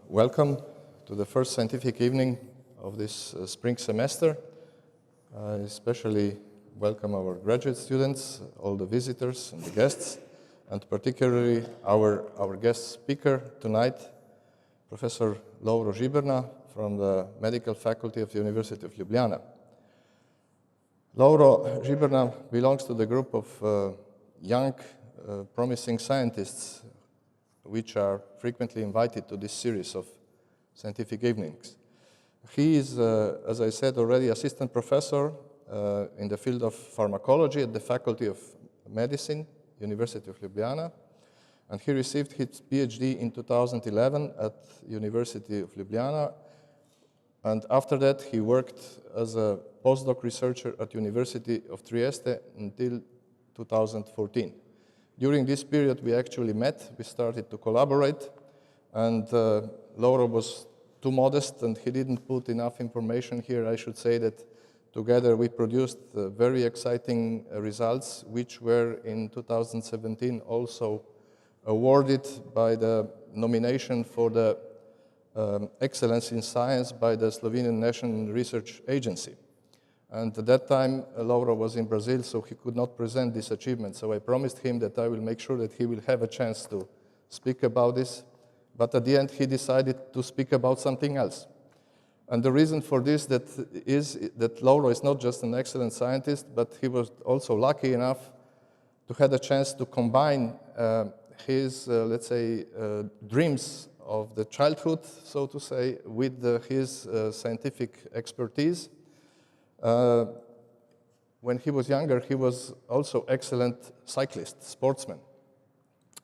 Welcome to the first scientific evening of this spring semester. Especially welcome our graduate students, all the visitors and the guests, and particularly our guest speaker tonight, Professor Lovro Žiberna from the Medical Faculty of the University of Ljubljani. Lovro Žiberna belongs to the group of young, promising scientists which are frequently invited to this series of scientific evenings. He is, as I said already, assistant professor in the field of pharmacology at the Faculty of Medicine, University of Ljubljana, and he received his PhD in 2011 at University of Ljubljana, and after that he worked as a postdoc researcher at University of Trieste until 2014. During this period, we actually met, we started to collaborate, and Lovro was too modest and he didn't put enough information here. I should say that together we produced very exciting results, which were in 2017 also awarded by the nomination for the Excellence in Science by the Slovenian National Research Agency. And at that time, Lovro was in Brazil, so he could not present this achievement. So I promised him that I will make sure that he will have a chance to speak about this. But at the end, he decided to speak about something else. And the reason for this is that Lovro is not just an excellent scientist, but he was also lucky enough to have a chance to combine his, let's say, dreams of the childhood, so to say, with his scientific expertise. When he was younger, he was also excellent cyclist, sportsman.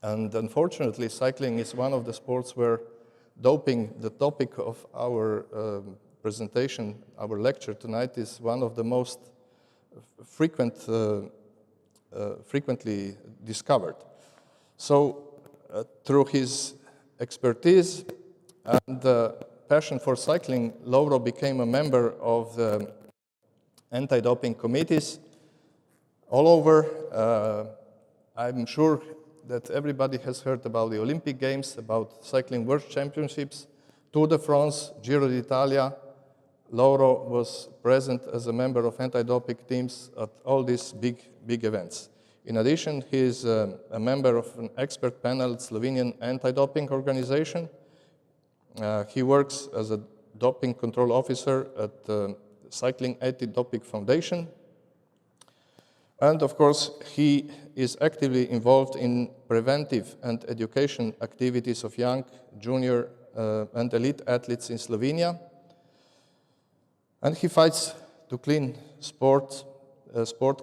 And unfortunately, cycling is one of the sports where doping, the topic of our presentation, our lecture tonight, is one of the most frequently discovered. So through his expertise and passion for cycling, Lovro became a member of the anti-doping committees all over. I'm sure that everybody has heard about the Olympic Games, about cycling World Championships, Tour de France, Giro d'Italia. Lovro was present as a member of anti-doping teams at all these big events. In addition, he is a member of an expert panel at Slovenian anti-doping organization. He works as a doping control officer at the Cycling Anti-Doping Foundation. And of course, he is actively involved in preventive and education activities of young, junior, and elite athletes in Slovenia. And he fights to clean sport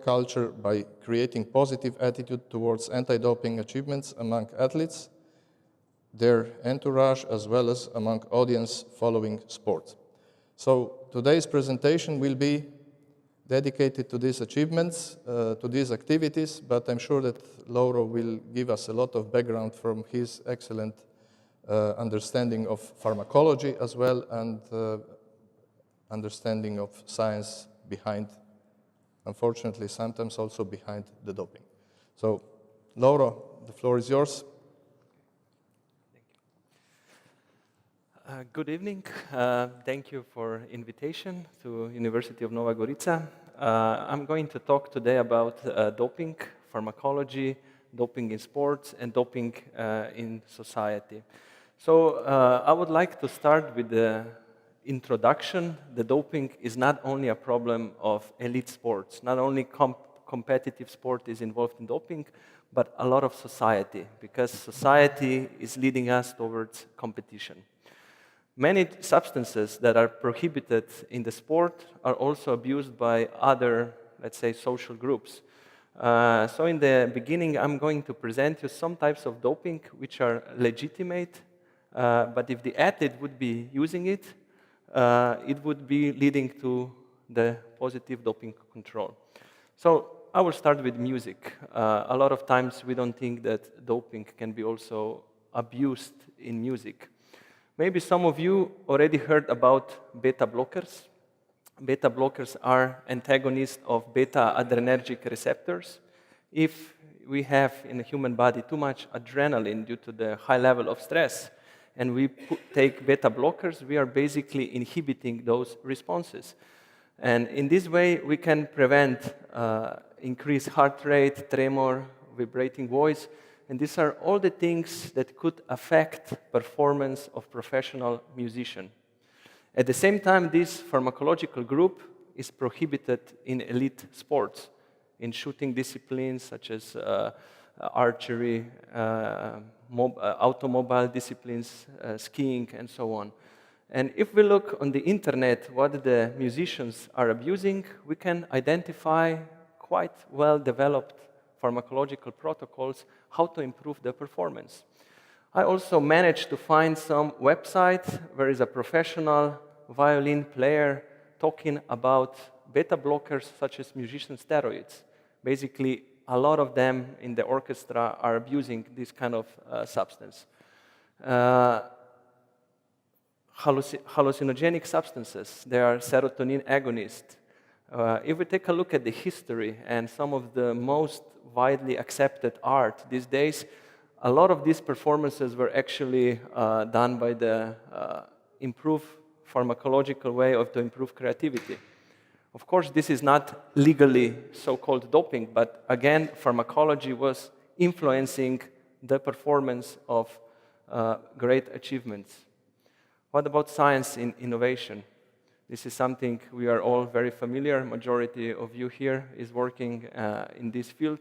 culture by creating positive attitude towards anti-doping achievements among athletes, their entourage, as well as among audience following sport. So today's presentation will be dedicated to these achievements, to these activities, but I'm sure that Lovro will give us a lot of background from his excellent understanding of pharmacology as well, and understanding of science behind, unfortunately, sometimes also behind the doping. So, Lovro, the floor is yours. Good evening. Thank you for invitation to University of Nova Gorica. I'm going to talk today about doping, pharmacology, doping in sports, and doping in society. So I would like to start with the introduction. The doping is not only a problem of elite sports, not only competitive sport is involved in doping, but a lot of society, because society is leading us towards competition. Many substances that are prohibited in the sport are also abused by other, let's say, social groups. So in the beginning, I'm going to present you some types of doping which are legitimate, but if the athlete would be using it, it would be leading to the positive doping control. So I will start with music. A lot of times we don't think that doping can be also abused in music. Maybe some of you already heard about beta blockers. Beta blockers are antagonists of beta adrenergic receptors. If we have in the human body too much adrenaline due to the high level of stress, and we take beta blockers, we are basically inhibiting those responses. And in this way, we can prevent increased heart rate, tremor, vibrating voice, and these are all the things that could affect performance of professional musician. At the same time, this pharmacological group is prohibited in elite sports, in shooting disciplines such as archery, automobile disciplines, skiing, and so on. And if we look on the internet what the musicians are abusing, we can identify quite well-developed pharmacological protocols how to improve their performance. I also managed to find some website where is a professional violin player talking about beta blockers such as musician steroids. Basically, a lot of them in the orchestra are abusing this kind of substance. Hallucinogenic substances, they are serotonin agonists. If we take a look at the history and some of the most widely accepted art these days, a lot of these performances were actually done by the improved pharmacological way to improve creativity. Of course, this is not legally so-called doping, but again, pharmacology was influencing the performance of great achievements. What about science in innovation? This is something we are all very familiar. Majority of you here is working in this field.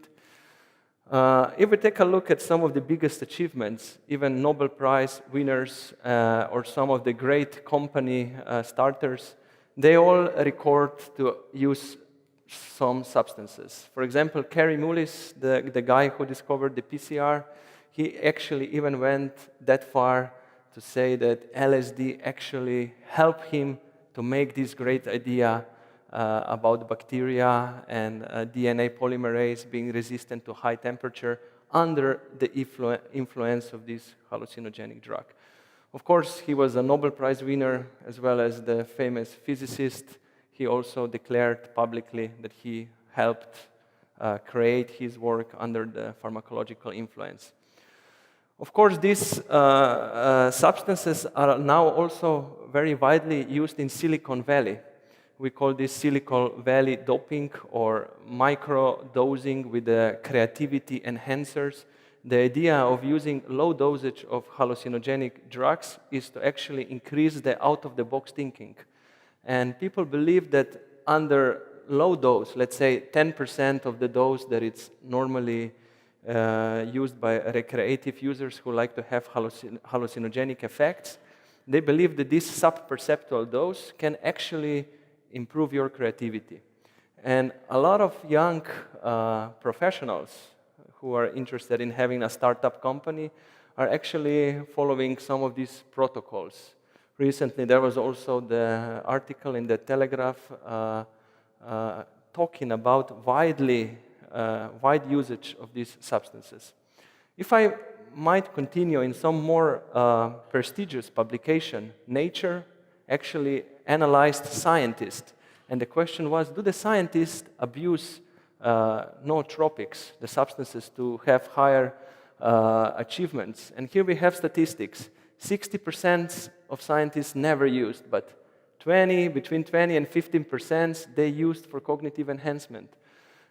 If we take a look at some of the biggest achievements, even Nobel Prize winners or some of the great company starters, they all record to use some substances. For example, Kary Mullis, the guy who discovered the PCR, he actually even went that far to say that LSD actually helped him to make this great idea about bacteria and DNA polymerase being resistant to high temperature under the influence of this hallucinogenic drug. Of course, he was a Nobel Prize winner as well as the famous physicist. He also declared publicly that he helped create his work under the pharmacological influence. Of course, these substances are now also very widely used in Silicon Valley. We call this Silicon Valley doping or micro-dosing with the creativity enhancers. The idea of using low dosage of hallucinogenic drugs is to actually increase the out-of-the-box thinking. And people believe that under low dose, let's say 10% of the dose that it's normally used by recreative users who like to have hallucinogenic effects, they believe that this sub-perceptual dose can actually improve your creativity. And a lot of young professionals who are interested in having a startup company are actually following some of these protocols. Recently, there was also the article in the Telegraph talking about wide usage of these substances. If I might continue in some more prestigious publication, Nature actually analyzed scientists. And the question was, do the scientists abuse nootropics, the substances, to have higher achievements? And here we have statistics. 60% of scientists never used, but between 20 and 15% they used for cognitive enhancement.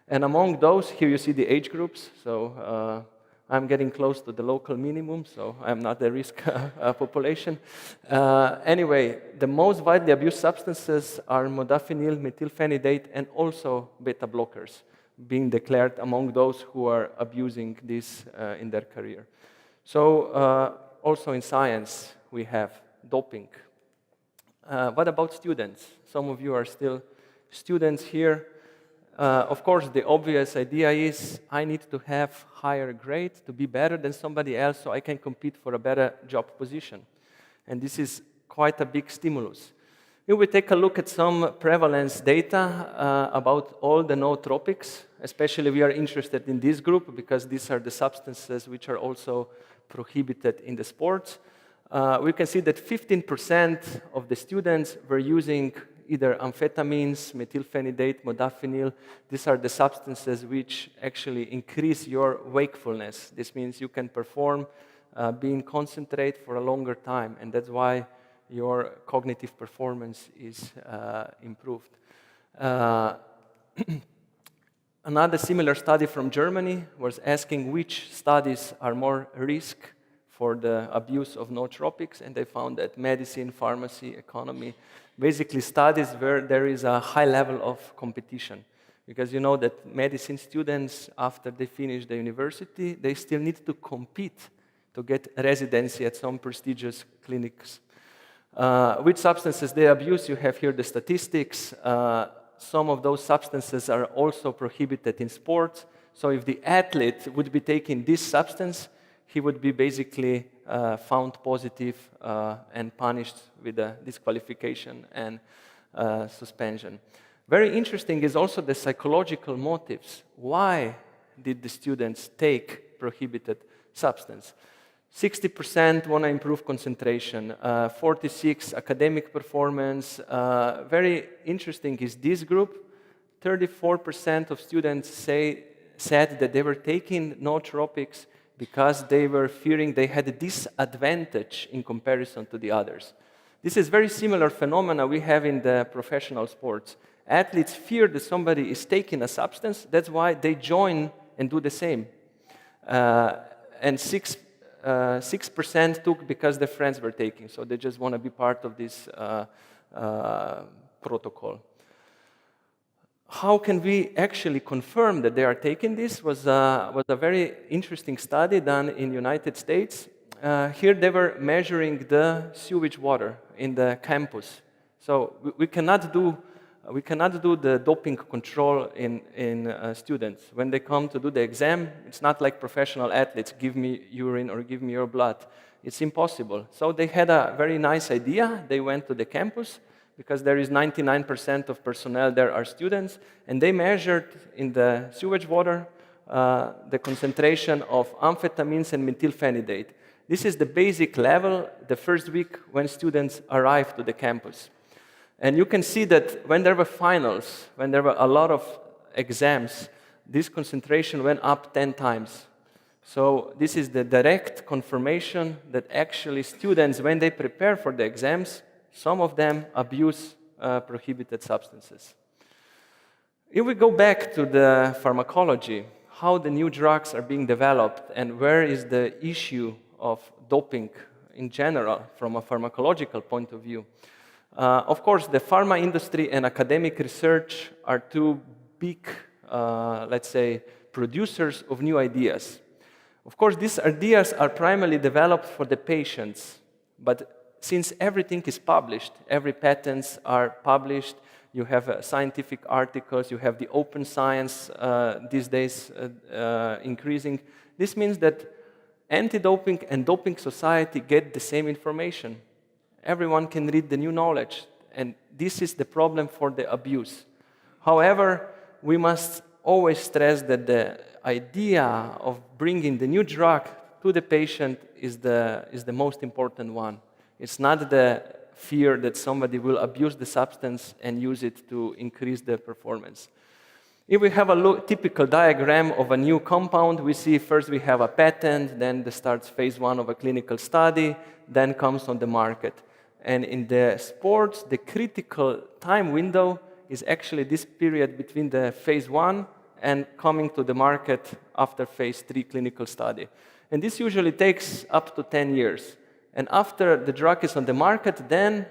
And among those, here you see the age groups. So I'm getting close to the local minimum, so I'm not the risk population. Anyway, the most widely abused substances are modafinil, methylphenidate, and also beta blockers, being declared among those who are abusing this in their career. So also in science, we have doping. What about students? Some of you are still students here. Of course, the obvious idea is I need to have higher grade to be better than somebody else so I can compete for a better job position. And this is quite a big stimulus. If we take a look at some prevalence data about all the nootropics, especially we are interested in this group because these are the substances which are also prohibited in the sports. We can see that 15% of the students were using either amphetamines, methylphenidate, modafinil. These are the substances which actually increase your wakefulness. This means you can perform being concentrate for a longer time, and that's why your cognitive performance is improved. Another similar study from Germany was asking which studies are more risk for the abuse of nootropics, and they found that medicine, pharmacy, economy, basically studies where there is a high level of competition. Because you know that medicine students, after they finish the university, they still need to compete to get residency at some prestigious clinics. Which substances they abuse, you have here the statistics. Some of those substances are also prohibited in sports. So if the athlete would be taking this substance, he would be basically found positive and punished with a disqualification and suspension. Very interesting is also the psychological motives. Why did the students take prohibited substance? 60% want to improve concentration, 46% academic performance. Very interesting is this group. 34% of students said that they were taking nootropics because they were fearing they had a disadvantage in comparison to the others. This is very similar phenomena we have in the professional sports. Athletes fear that somebody is taking a substance, that's why they join and do the same. And 6% took because their friends were taking, so they just want to be part of this protocol. How can we actually confirm that they are taking this was a very interesting study done in the United States. Here they were measuring the sewage water in the campus. So we cannot do the doping control in students. When they come to do the exam, it's not like professional athletes, give me urine or give me your blood. It's impossible. So they had a very nice idea. They went to the campus, because there is 99% of personnel there are students, and they measured in the sewage water the concentration of amphetamines and methylphenidate. This is the basic level the first week when students arrive to the campus. And you can see that when there were finals, when there were a lot of exams, this concentration went up 10 times. So this is the direct confirmation that actually students, when they prepare for the exams, some of them abuse prohibited substances. If we go back to the pharmacology, how the new drugs are being developed and where is the issue of doping in general from a pharmacological point of view. Of course, the pharma industry and academic research are two big, let's say, producers of new ideas. Of course, these ideas are primarily developed for the patients, but since everything is published, every patents are published, you have scientific articles, you have the open science these days increasing. This means that anti-doping and doping society get the same information. Everyone can read the new knowledge, and this is the problem for the abuse. However, we must always stress that the idea of bringing the new drug to the patient is the most important one. It's not the fear that somebody will abuse the substance and use it to increase the performance. If we have a typical diagram of a new compound, we see first we have a patent, then starts phase 1 of a clinical study, then comes on the market. And in the sports, the critical time window is actually this period between the phase 1 and coming to the market after phase 3 clinical study. And this usually takes up to 10 years. And after the drug is on the market, then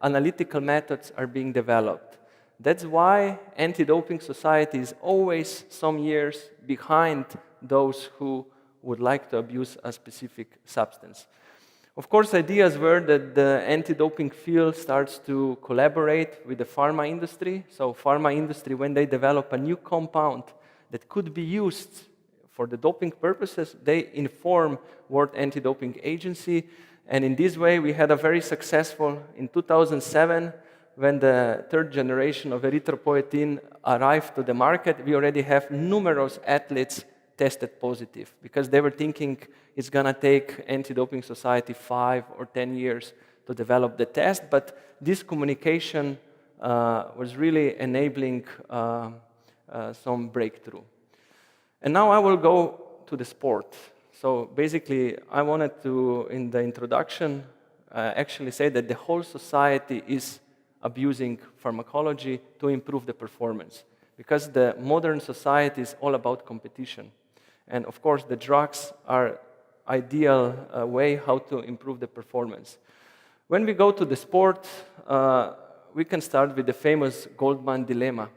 analytical methods are being developed. That's why anti-doping society is always some years behind those who would like to abuse a specific substance. Of course, ideas were that the anti-doping field starts to collaborate with the pharma industry. So pharma industry, when they develop a new compound that could be used for the doping purposes, they inform World Anti-Doping Agency. And in this way, we had a very successful, in 2007, when the third generation of erythropoietin arrived to the market, we already have numerous athletes tested positive, because they were thinking it's going to take Anti-Doping Society 5 or 10 years to develop the test, but this communication was really enabling some breakthrough. And now I will go to the sport. So basically, I wanted to, in the introduction, actually say that the whole society is abusing pharmacology to improve the performance. Because the modern society is all about competition. And of course, the drugs are ideal way how to improve the performance. When we go to the sport, we can start with the famous Goldman dilemma.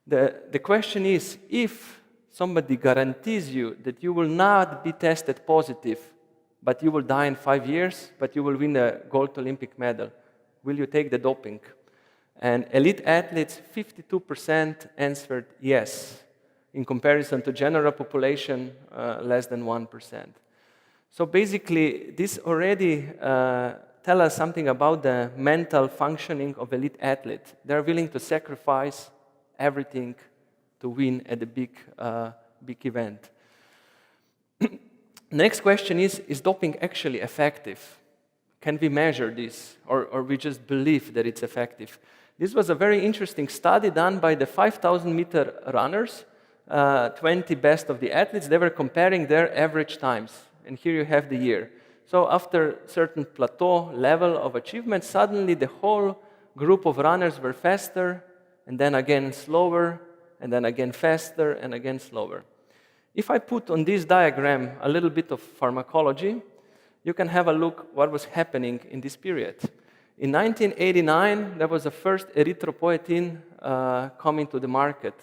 The question is, if somebody guarantees you that you will not be tested positive, but you will die in 5 years, but you will win a gold Olympic medal, will you take the doping? And elite athletes, 52% answered yes. In comparison to general population, less than 1%. So basically, this already tells us something about the mental functioning of elite athletes. They're willing to sacrifice everything to win at a big event. Next question is doping actually effective? Can we measure this, or we just believe that it's effective? This was a very interesting study done by the 5,000-meter runners, 20 best of the athletes. They were comparing their average times, and here you have the year. So after a certain plateau level of achievement, suddenly the whole group of runners were faster, and then again slower, and then again faster, and again slower. If I put on this diagram a little bit of pharmacology, you can have a look what was happening in this period. In 1989, there was the first erythropoietin coming to the market.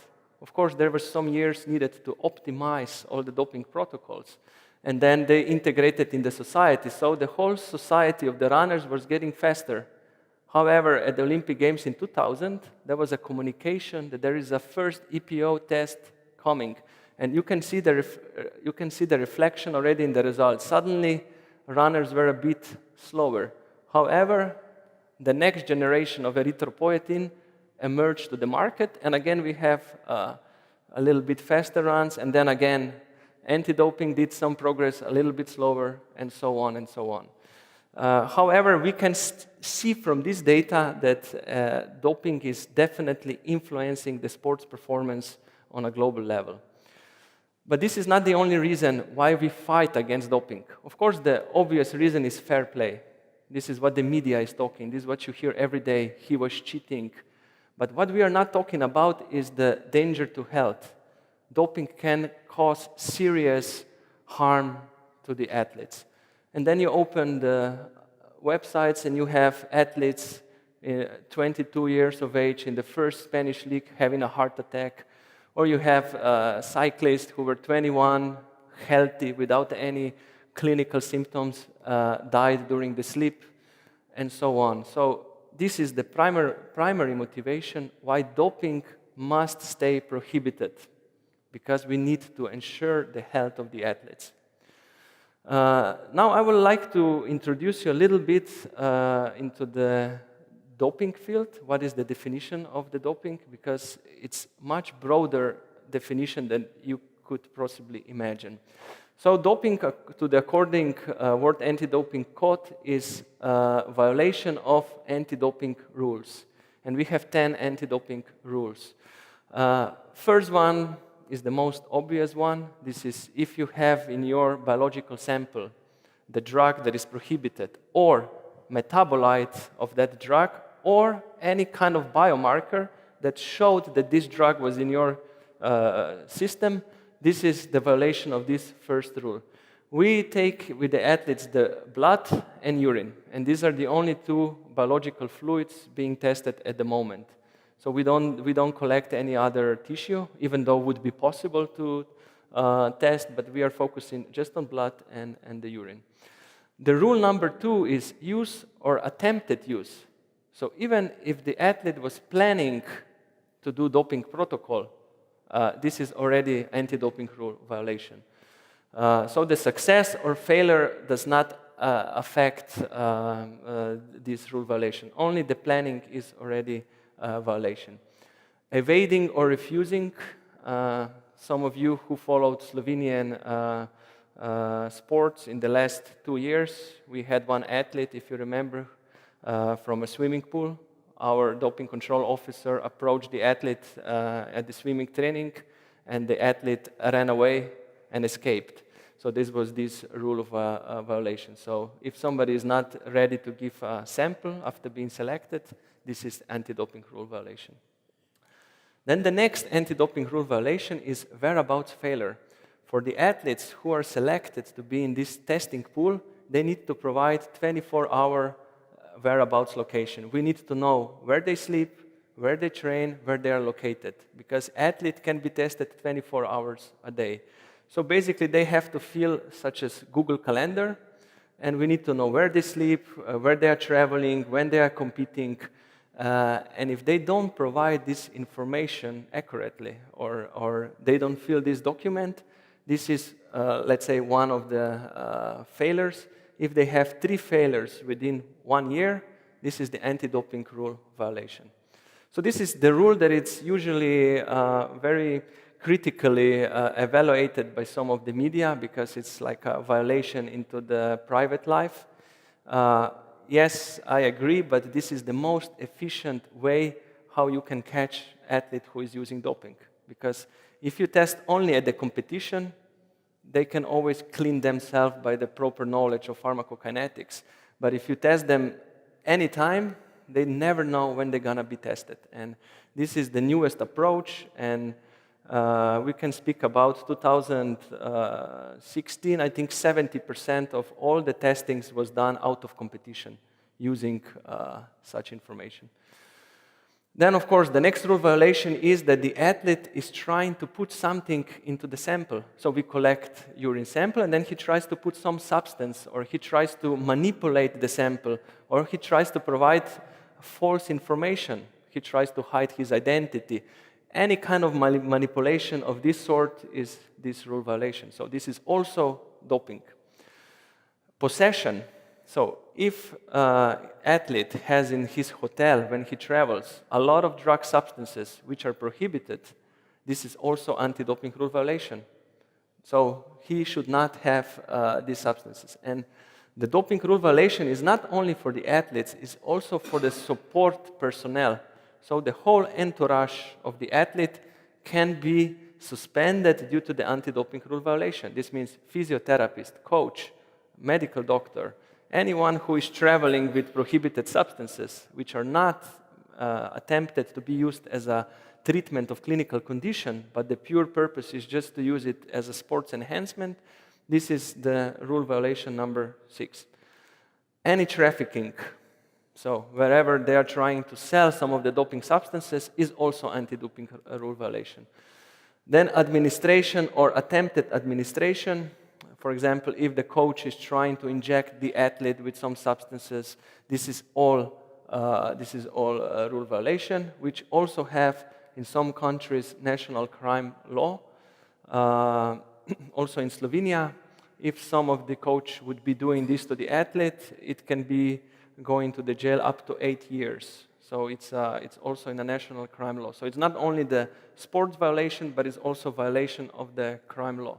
Of course, there were some years needed to optimize all the doping protocols, and then they integrated in the society. So the whole society of the runners was getting faster. However, at the Olympic Games in 2000, there was a communication that there is a first EPO test coming, and you can see the reflection already in the results. Suddenly, runners were a bit slower. However, the next generation of erythropoietin emerged to the market, and again we have a little bit faster runs, and then again anti-doping did some progress, a little bit slower, and so on and so on. However, we can see from this data that doping is definitely influencing the sports performance on a global level. But this is not the only reason why we fight against doping. Of course, the obvious reason is fair play. This is what the media is talking. This is what you hear every day. He was cheating. But what we are not talking about is the danger to health. Doping can cause serious harm to the athletes. And then you open the websites and you have athletes 22 years of age in the first Spanish league having a heart attack. Or you have cyclists who were 21, healthy, without any clinical symptoms, died during the sleep, and so on. So this is the primary motivation why doping must stay prohibited, because we need to ensure the health of the athletes. Now I would like to introduce you a little bit into the doping field. What is the definition of the doping? Because it's much broader definition than you could possibly imagine. So doping, to the according World Anti-Doping Code, is a violation of anti-doping rules. And we have 10 anti-doping rules. First one is the most obvious one. This is if you have in your biological sample the drug that is prohibited, or metabolite of that drug, or any kind of biomarker that showed that this drug was in your system, this is the violation of this first rule. We take with the athletes the blood and urine, and these are the only two biological fluids being tested at the moment. So we don't collect any other tissue, even though it would be possible to test, but we are focusing just on blood and the urine. The rule number 2 is use or attempted use. So even if the athlete was planning to do doping protocol, this is already anti-doping rule violation. So the success or failure does not affect this rule violation. Only the planning is already a violation. Evading or refusing, some of you who followed Slovenian sports in the last 2 years, we had one athlete, if you remember, from a swimming pool. Our doping control officer approached the athlete at the swimming training, and the athlete ran away and escaped. So this was this rule of violation. So if somebody is not ready to give a sample after being selected, this is anti-doping rule violation. Then the next anti-doping rule violation is whereabouts failure. For the athletes who are selected to be in this testing pool, they need to provide 24-hour whereabouts location. We need to know where they sleep, where they train, where they are located, because athletes can be tested 24 hours a day. So basically they have to fill such as Google Calendar, and we need to know where they sleep, where they are traveling, when they are competing, and if they don't provide this information accurately or they don't fill this document, this is, let's say, one of the failures. If they have 3 failures within 1 year, this is the anti-doping rule violation. So this is the rule that it's usually very critically evaluated by some of the media because it's like a violation into the private life. Yes, I agree, but this is the most efficient way how you can catch athlete who is using doping. Because if you test only at the competition, they can always clean themselves by the proper knowledge of pharmacokinetics. But if you test them anytime, they never know when they're gonna be tested. And this is the newest approach, and we can speak about 2016, I think 70% of all the testings was done out of competition using such information. Then, of course, the next rule violation is that the athlete is trying to put something into the sample. So we collect urine sample, and then he tries to put some substance, or he tries to manipulate the sample, or he tries to provide false information. He tries to hide his identity. Any kind of manipulation of this sort is this rule violation. So this is also doping. Possession. So if athlete has in his hotel, when he travels, a lot of drug substances which are prohibited, this is also anti-doping rule violation. So he should not have these substances. And the doping rule violation is not only for the athletes, it's also for the support personnel. So the whole entourage of the athlete can be suspended due to the anti-doping rule violation. This means physiotherapist, coach, medical doctor, anyone who is traveling with prohibited substances, which are not attempted to be used as a treatment of clinical condition, but the pure purpose is just to use it as a sports enhancement. This is the rule violation number 6. Any trafficking, so wherever they are trying to sell some of the doping substances, is also anti-doping rule violation. Then administration or attempted administration. For example, if the coach is trying to inject the athlete with some substances, this is all rule violation, which also have in some countries national crime law. Also in Slovenia, if some of the coach would be doing this to the athlete, it can be going to the jail up to 8 years. So it's also in the national crime law. So it's not only the sports violation, but it's also violation of the crime law.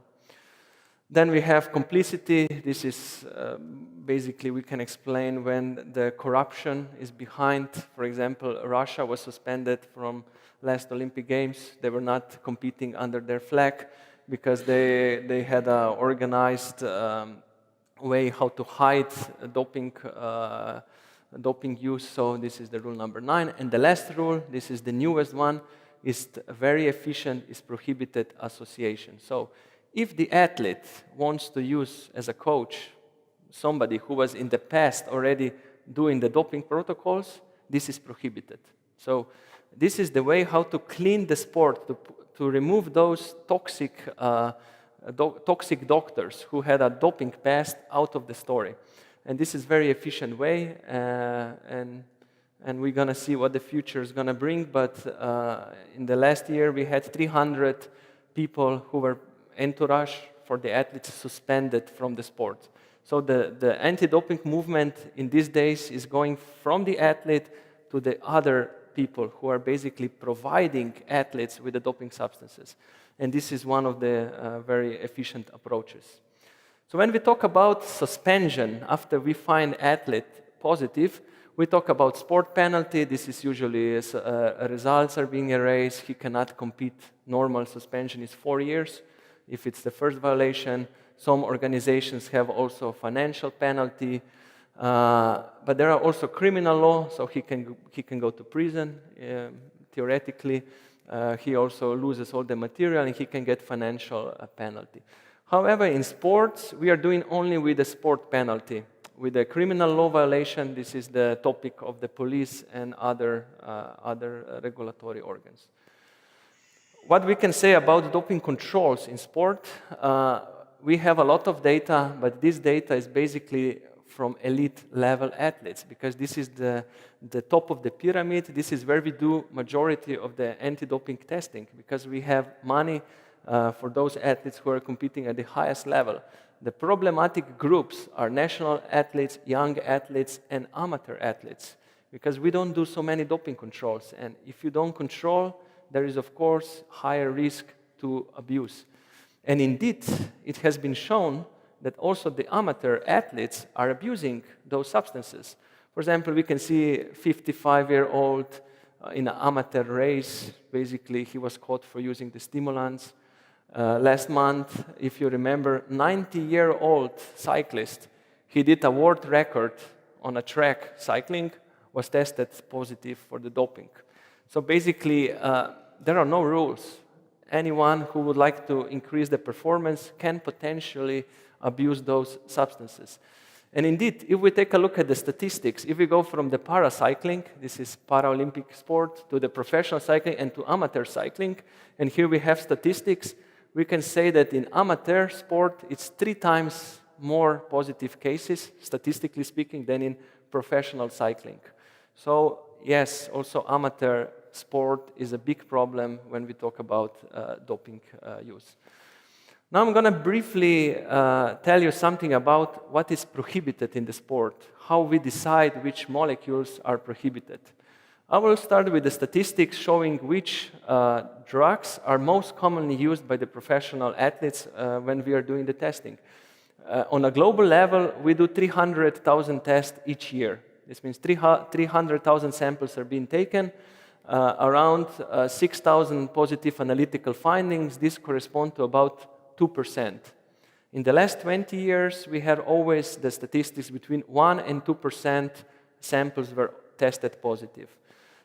Then we have complicity. This is basically, we can explain when the corruption is behind. For example, Russia was suspended from last Olympic Games. They were not competing under their flag because they had an organized way how to hide doping use. So this is the rule number 9. And the last rule, this is the newest one, is very efficient, is prohibited association. So if the athlete wants to use as a coach somebody who was in the past already doing the doping protocols, this is prohibited. So this is the way how to clean the sport, to remove those toxic doctors who had a doping past out of the story. And this is very efficient way, and we're going to see what the future is going to bring. But in the last year, we had 300 people who were entourage for the athletes suspended from the sport. So the anti-doping movement in these days is going from the athlete to the other people who are basically providing athletes with the doping substances. And this is one of the very efficient approaches. So when we talk about suspension after we find athlete positive, we talk about sport penalty. This is usually results are being erased. He cannot compete. Normal suspension is 4 years. If it's the first violation, Some organizations have also financial penalty, but there are also criminal law, so he can go to prison, theoretically. He also loses all the material and he can get financial penalty. However, in sports, we are doing only with the sport penalty. With the criminal law violation, this is the topic of the police and other regulatory organs. What we can say about doping controls in sport, we have a lot of data, but this data is basically from elite level athletes, because this is the top of the pyramid. This is where we do majority of the anti-doping testing, because we have money for those athletes who are competing at the highest level. The problematic groups are national athletes, young athletes, and amateur athletes, because we don't do so many doping controls. And if you don't control, there is, of course, higher risk to abuse. And indeed, it has been shown that also the amateur athletes are abusing those substances. For example, we can see a 55-year-old in an amateur race. Basically, he was caught for using the stimulants. Last month, if you remember, 90-year-old cyclist, he did a world record on a track cycling, was tested positive for the doping. So basically, there are no rules. Anyone who would like to increase the performance can potentially abuse those substances. And indeed, if we take a look at the statistics, if we go from the paracycling, this is Paralympic sport, to the professional cycling and to amateur cycling, and here we have statistics, we can say that in amateur sport, it's 3 times more positive cases, statistically speaking, than in professional cycling. So yes, also amateur sport is a big problem when we talk about doping use. Now I'm going to briefly tell you something about what is prohibited in the sport, how we decide which molecules are prohibited. I will start with the statistics showing which drugs are most commonly used by the professional athletes when we are doing the testing. On a global level, we do 300,000 tests each year. This means 300,000 samples are being taken, around 6,000 positive analytical findings. This corresponds to about 2%. In the last 20 years, we had always the statistics between 1 and 2% samples were tested positive.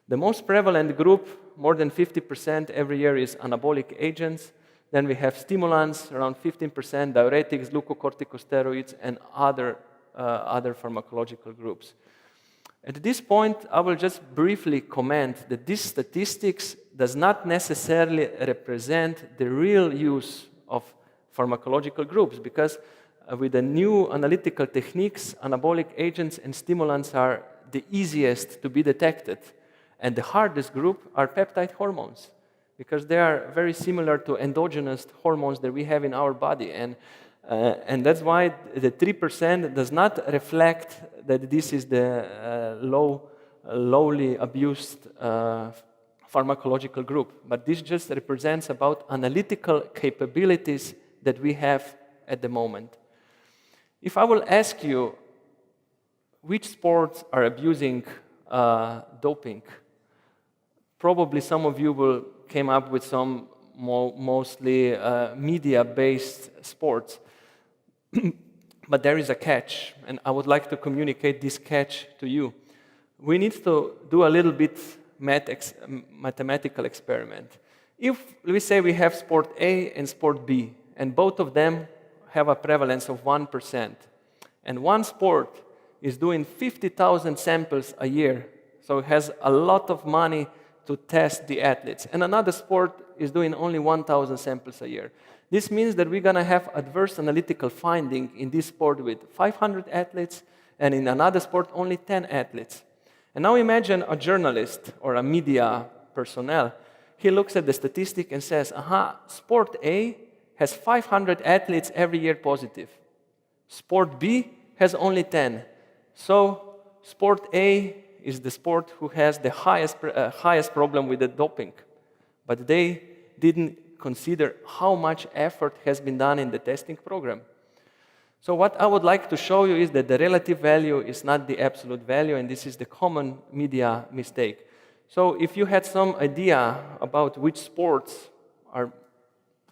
The most prevalent group, more than 50% every year, is anabolic agents. Then we have stimulants, around 15%, diuretics, glucocorticosteroids, and other pharmacological groups. At this point, I will just briefly comment that this statistics does not necessarily represent the real use of pharmacological groups, because with the new analytical techniques, anabolic agents and stimulants are the easiest to be detected. And the hardest group are peptide hormones, because they are very similar to endogenous hormones that we have in our body. And that's why the 3% does not reflect that this is the lowly abused pharmacological group. But this just represents about analytical capabilities that we have at the moment. If I will ask you which sports are abusing doping, probably some of you will came up with some mostly media-based sports. But there is a catch, and I would like to communicate this catch to you. We need to do a little bit mathematical experiment. If we say we have sport A and sport B, and both of them have a prevalence of 1%, and one sport is doing 50,000 samples a year, so it has a lot of money to test the athletes, and another sport is doing only 1,000 samples a year. This means that we're going to have adverse analytical finding in this sport with 500 athletes, and in another sport only 10 athletes. And now imagine a journalist or a media personnel. He looks at the statistic and says, sport A has 500 athletes every year positive. Sport B has only 10. So sport A is the sport who has the highest problem with the doping. But they didn't consider how much effort has been done in the testing program. So what I would like to show you is that the relative value is not the absolute value, and this is the common media mistake. So if you had some idea about which sports are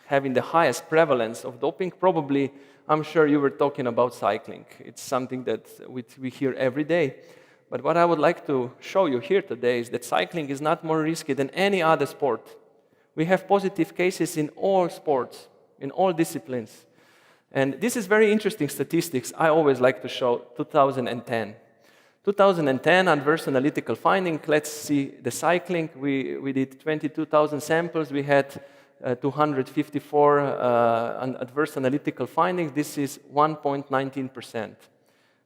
having the highest prevalence of doping, probably I'm sure you were talking about cycling. It's something that we hear every day. But what I would like to show you here today is that cycling is not more risky than any other sport. We have positive cases in all sports, in all disciplines. And this is very interesting statistics I always like to show, 2010. 2010, adverse analytical finding, let's see the cycling. We did 22,000 samples. We had 254 adverse analytical findings. This is 1.19%.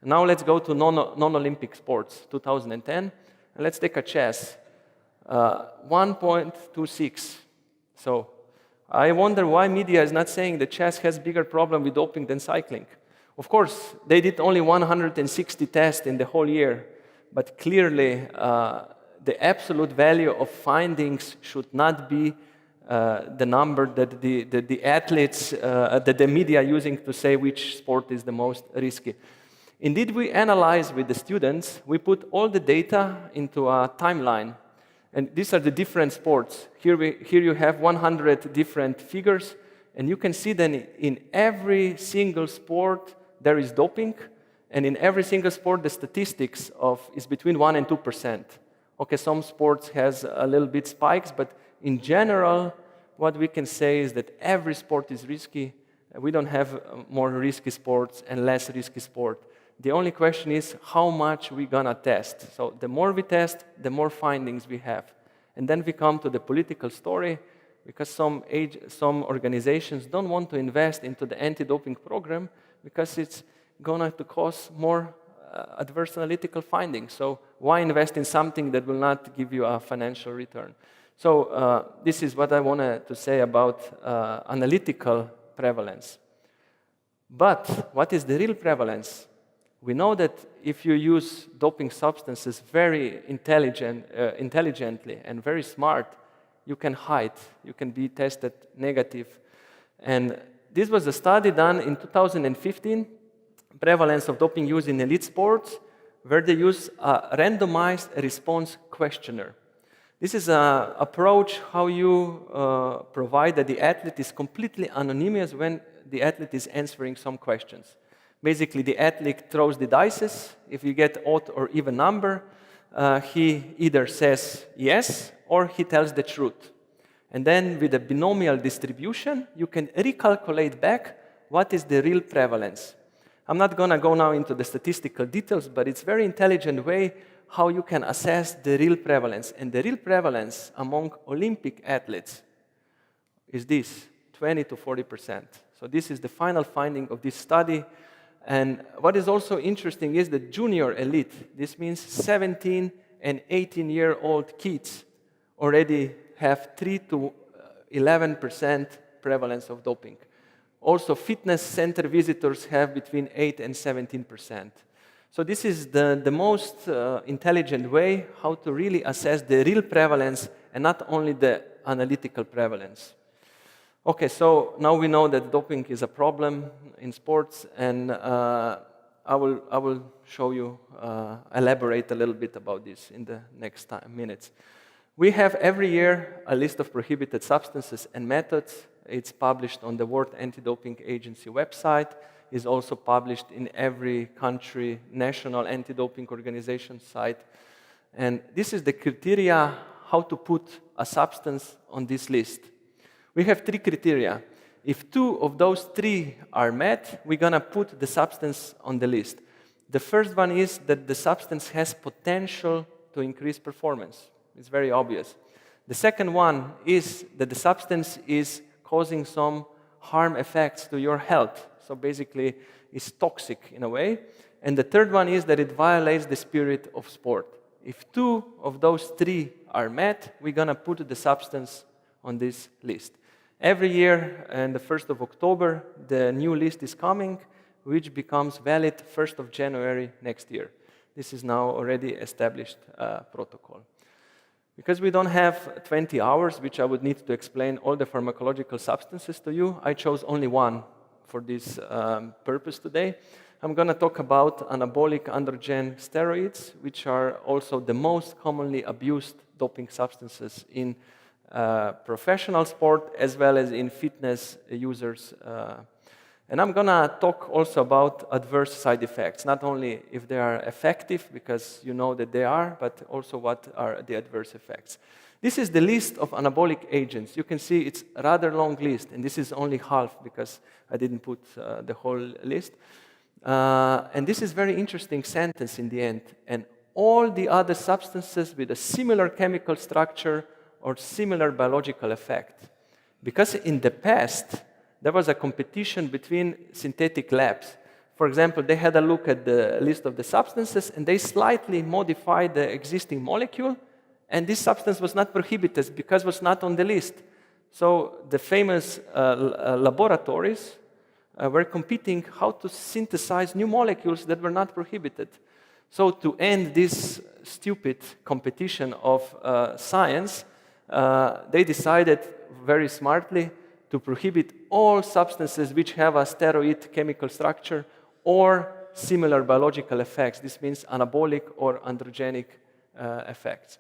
Now let's go to non-Olympic sports, 2010. And let's take a chess, 1.26. So I wonder why media is not saying that chess has bigger problem with doping than cycling. Of course, they did only 160 tests in the whole year, but clearly the absolute value of findings should not be the number that the athletes, that the media are using to say which sport is the most risky. Indeed, we analyze with the students, we put all the data into a timeline, and these are the different sports. Here you have 100 different figures, and you can see that in every single sport there is doping, and in every single sport the statistics is between 1% and 2%. Okay, some sports has a little bit spikes, but in general, what we can say is that every sport is risky. We don't have more risky sports and less risky sport. The only question is how much we're gonna test. So the more we test, the more findings we have. And then we come to the political story, because some organizations don't want to invest into the anti-doping program because it's going to cause more adverse analytical findings. So why invest in something that will not give you a financial return? So this is what I wanted to say about analytical prevalence. But what is the real prevalence? We know that if you use doping substances very intelligently and very smart, you can hide, you can be tested negative. And this was a study done in 2015, prevalence of doping use in elite sports, where they use a randomized response questionnaire. This is an approach how you provide that the athlete is completely anonymous when the athlete is answering some questions. Basically, the athlete throws the dice. If you get odd or even number, he either says yes or he tells the truth. And then with a binomial distribution, you can recalculate back what is the real prevalence. I'm not going to go now into the statistical details, but it's a very intelligent way how you can assess the real prevalence. And the real prevalence among Olympic athletes is this, 20 to 40%. So this is the final finding of this study. And what is also interesting is the junior elite. This means 17 and 18-year-old kids already have 3 to 11% prevalence of doping. Also, fitness center visitors have between 8 and 17%. So this is the most intelligent way how to really assess the real prevalence and not only the analytical prevalence. Okay, so now we know that doping is a problem in sports, and I will show you, elaborate a little bit about this in the next minutes. We have every year a list of prohibited substances and methods. It's published on the World Anti-Doping Agency website. It's also published in every country national anti-doping organization site. And this is the criteria how to put a substance on this list. We have 3 criteria. If 2 of those 3 are met, we're going to put the substance on the list. The first one is that the substance has potential to increase performance. It's very obvious. The second one is that the substance is causing some harm effects to your health. So basically, it's toxic in a way. And the third one is that it violates the spirit of sport. If 2 of those 3 are met, we're going to put the substance on this list. Every year, on the 1st of October, the new list is coming, which becomes valid 1st of January next year. This is now already established protocol. Because we don't have 20 hours, which I would need to explain all the pharmacological substances to you, I chose only one for this purpose today. I'm going to talk about anabolic androgen steroids, which are also the most commonly abused doping substances in professional sport as well as in fitness users. And I'm going to talk also about adverse side effects, not only if they are effective, because you know that they are, but also what are the adverse effects. This is the list of anabolic agents. You can see it's a rather long list, and this is only half because I didn't put the whole list. And this is very interesting sentence in the end. And all the other substances with a similar chemical structure or similar biological effect. Because in the past, there was a competition between synthetic labs. For example, they had a look at the list of the substances, and they slightly modified the existing molecule, and this substance was not prohibited because it was not on the list. So the famous laboratories were competing how to synthesize new molecules that were not prohibited. So to end this stupid competition of science, they decided very smartly to prohibit all substances which have a steroid chemical structure or similar biological effects. This means anabolic or androgenic effects.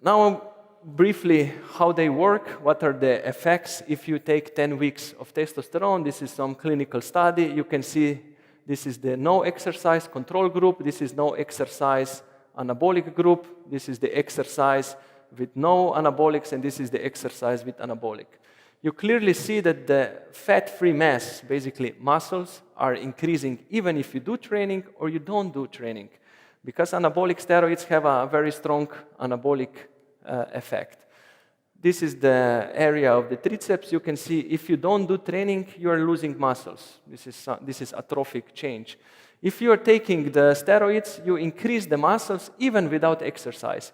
Now, briefly, how they work, what are the effects if you take 10 weeks of testosterone. This is some clinical study. You can see this is the no exercise control group. This is no exercise anabolic group. This is the exercise with no anabolics, and this is the exercise with anabolic. You clearly see that the fat-free mass, basically muscles, are increasing even if you do training or you don't do training, because anabolic steroids have a very strong anabolic effect. This is the area of the triceps. You can see if you don't do training, you are losing muscles. This is atrophic change. If you are taking the steroids, you increase the muscles even without exercise.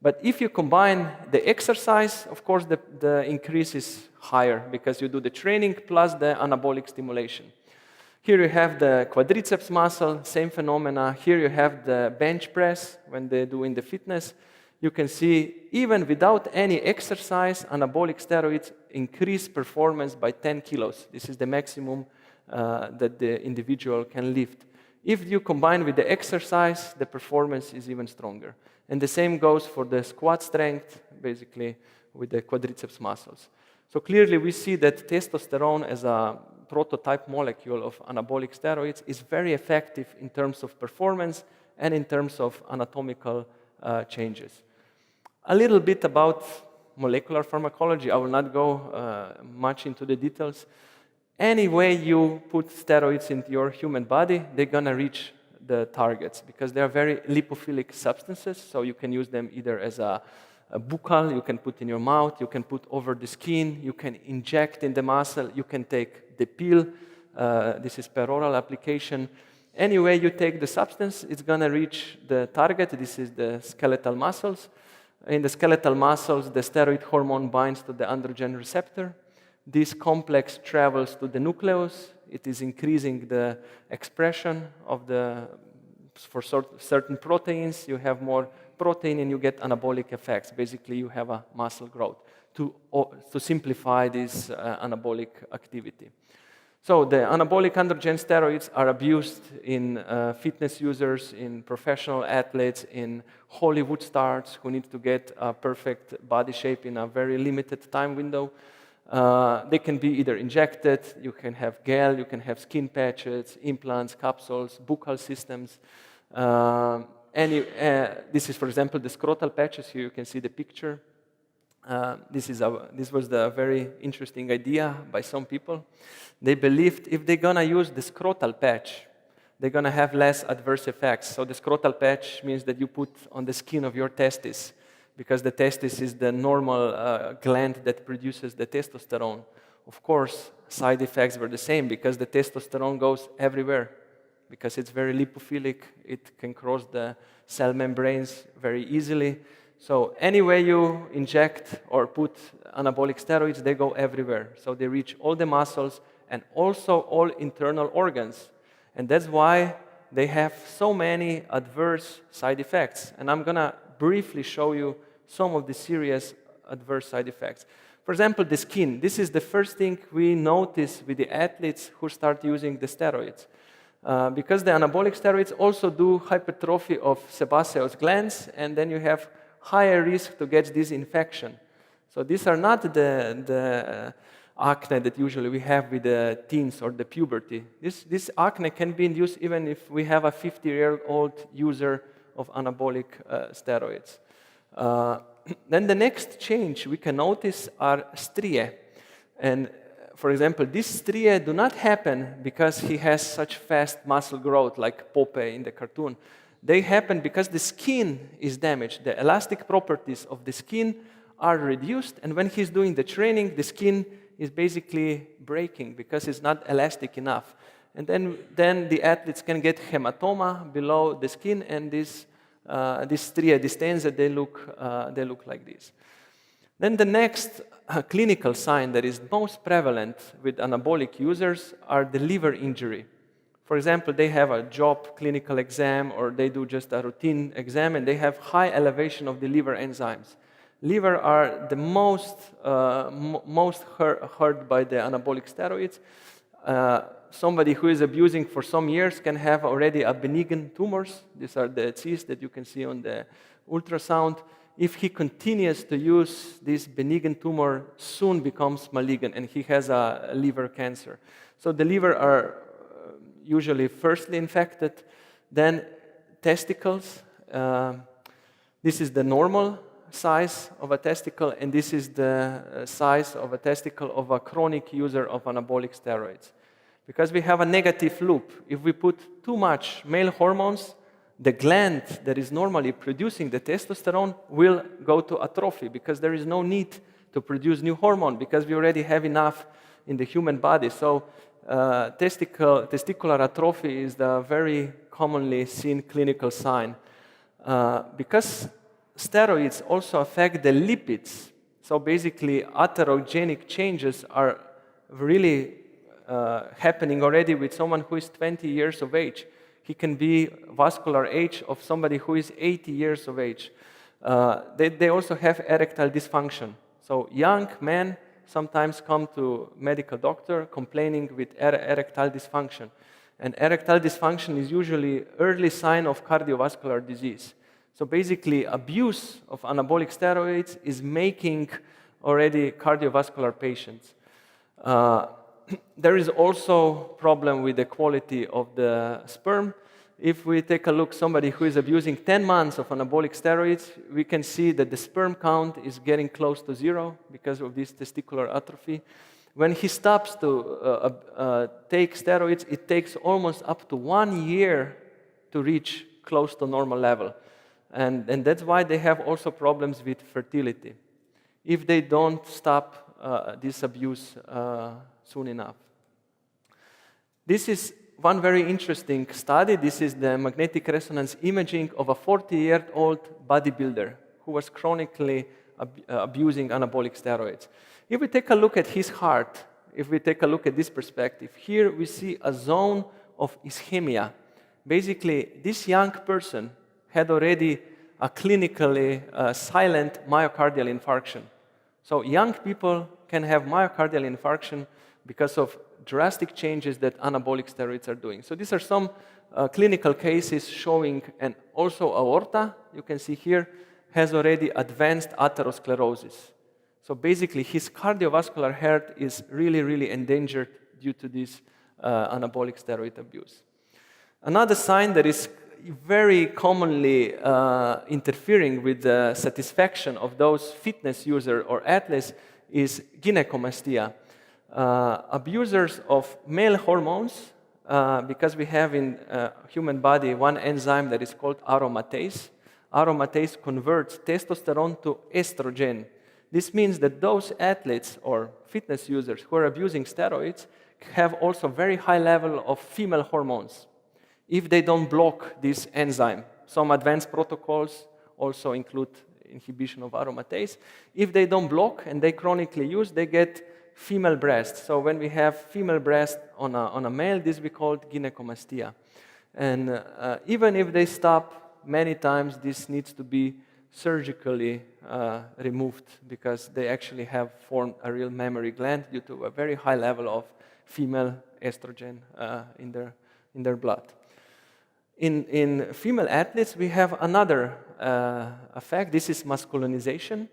But if you combine the exercise, of course, the increase is higher because you do the training plus the anabolic stimulation. Here you have the quadriceps muscle, same phenomena. Here you have the bench press when they do in the fitness. You can see even without any exercise, anabolic steroids increase performance by 10 kilos. This is the maximum that the individual can lift. If you combine with the exercise, the performance is even stronger. And the same goes for the squat strength, basically with the quadriceps muscles. So clearly we see that testosterone as a prototype molecule of anabolic steroids is very effective in terms of performance and in terms of anatomical changes. A little bit about molecular pharmacology. I will not go much into the details. Any way you put steroids into your human body, they're going to reach the targets because they are very lipophilic substances. So you can use them either as a buccal, you can put in your mouth, you can put over the skin, you can inject in the muscle, you can take the pill. This is peroral application. Any way you take the substance, it's going to reach the target. This is the skeletal muscles. In the skeletal muscles, the steroid hormone binds to the androgen receptor. This complex travels to the nucleus. It is increasing the expression of for certain proteins. You have more protein and you get anabolic effects. Basically, you have a muscle growth to simplify this anabolic activity. So the anabolic androgen steroids are abused in fitness users, in professional athletes, in Hollywood stars who need to get a perfect body shape in a very limited time window. They can be either injected, you can have gel, you can have skin patches, implants, capsules, buccal systems. This is, for example, the scrotal patches. Here you can see the picture. This was the very interesting idea by some people. They believed if they're going to use the scrotal patch, they're going to have less adverse effects. So the scrotal patch means that you put on the skin of your testis, because the testis is the normal gland that produces the testosterone. Of course, side effects were the same because the testosterone goes everywhere. Because it's very lipophilic, it can cross the cell membranes very easily. So any way you inject or put anabolic steroids, they go everywhere. So they reach all the muscles and also all internal organs. And that's why they have so many adverse side effects. And I'm going to briefly show you some of the serious adverse side effects. For example, the skin. This is the first thing we notice with the athletes who start using the steroids. Because the anabolic steroids also do hypertrophy of sebaceous glands, and then you have higher risk to get this infection. So these are not the acne that usually we have with the teens or the puberty. This acne can be induced even if we have a 50-year-old user of anabolic steroids. Then the next change we can notice are striae. And for example, these striae do not happen because he has such fast muscle growth like Popeye in the cartoon. They happen because the skin is damaged. The elastic properties of the skin are reduced, and when he's doing the training, the skin is basically breaking because it's not elastic enough. And then the athletes can get hematoma below the skin, and these striae, these stains, they look like this. Then the next clinical sign that is most prevalent with anabolic users are the liver injury. For example, they have a job clinical exam, or they do just a routine exam, and they have high elevation of the liver enzymes. Liver are the most hurt by the anabolic steroids. Somebody who is abusing for some years can have already a benign tumors. These are the cysts that you can see on the ultrasound. If he continues to use this benign tumor, soon becomes malignant, and he has a liver cancer. So the liver are usually firstly infected, then testicles. This is the normal size of a testicle, and this is the size of a testicle of a chronic user of anabolic steroids. Because we have a negative loop. If we put too much male hormones, the gland that is normally producing the testosterone will go to atrophy because there is no need to produce new hormone because we already have enough in the human body. So testicular atrophy is the very commonly seen clinical sign. Because steroids also affect the lipids, so basically atherogenic changes are really happening already with someone who is 20 years of age. He can be vascular age of somebody who is 80 years of age. They also have erectile dysfunction. So young men sometimes come to medical doctor complaining with erectile dysfunction. And erectile dysfunction is usually early sign of cardiovascular disease. So basically, abuse of anabolic steroids is making already cardiovascular patients. There is also problem with the quality of the sperm. If we take a look, somebody who is abusing 10 months of anabolic steroids, we can see that the sperm count is getting close to zero because of this testicular atrophy. When he stops to take steroids, it takes almost up to 1 year to reach close to normal level. And that's why they have also problems with fertility, if they don't stop this abuse soon enough. This is one very interesting study. This is the magnetic resonance imaging of a 40-year-old bodybuilder who was chronically abusing anabolic steroids. If we take a look at his heart, if we take a look at this perspective, here we see a zone of ischemia. Basically, this young person had already a clinically silent myocardial infarction. So young people can have myocardial infarction because of drastic changes that anabolic steroids are doing. So these are some clinical cases showing, and also aorta, you can see here, has already advanced atherosclerosis. So basically, his cardiovascular health is really, really endangered due to this anabolic steroid abuse. Another sign that is very commonly interfering with the satisfaction of those fitness users or athletes is gynecomastia. Abusers of male hormones, because we have in human body one enzyme that is called aromatase. Aromatase converts testosterone to estrogen. This means that those athletes or fitness users who are abusing steroids have also very high level of female hormones if they don't block this enzyme. Some advanced protocols also include inhibition of aromatase. If they don't block and they chronically use, they get female breast. So when we have female breast on a male, this we call gynecomastia. And even if they stop many times, this needs to be surgically removed because they actually have formed a real mammary gland due to a very high level of female estrogen in their blood. In female athletes, we have another effect. This is masculinization.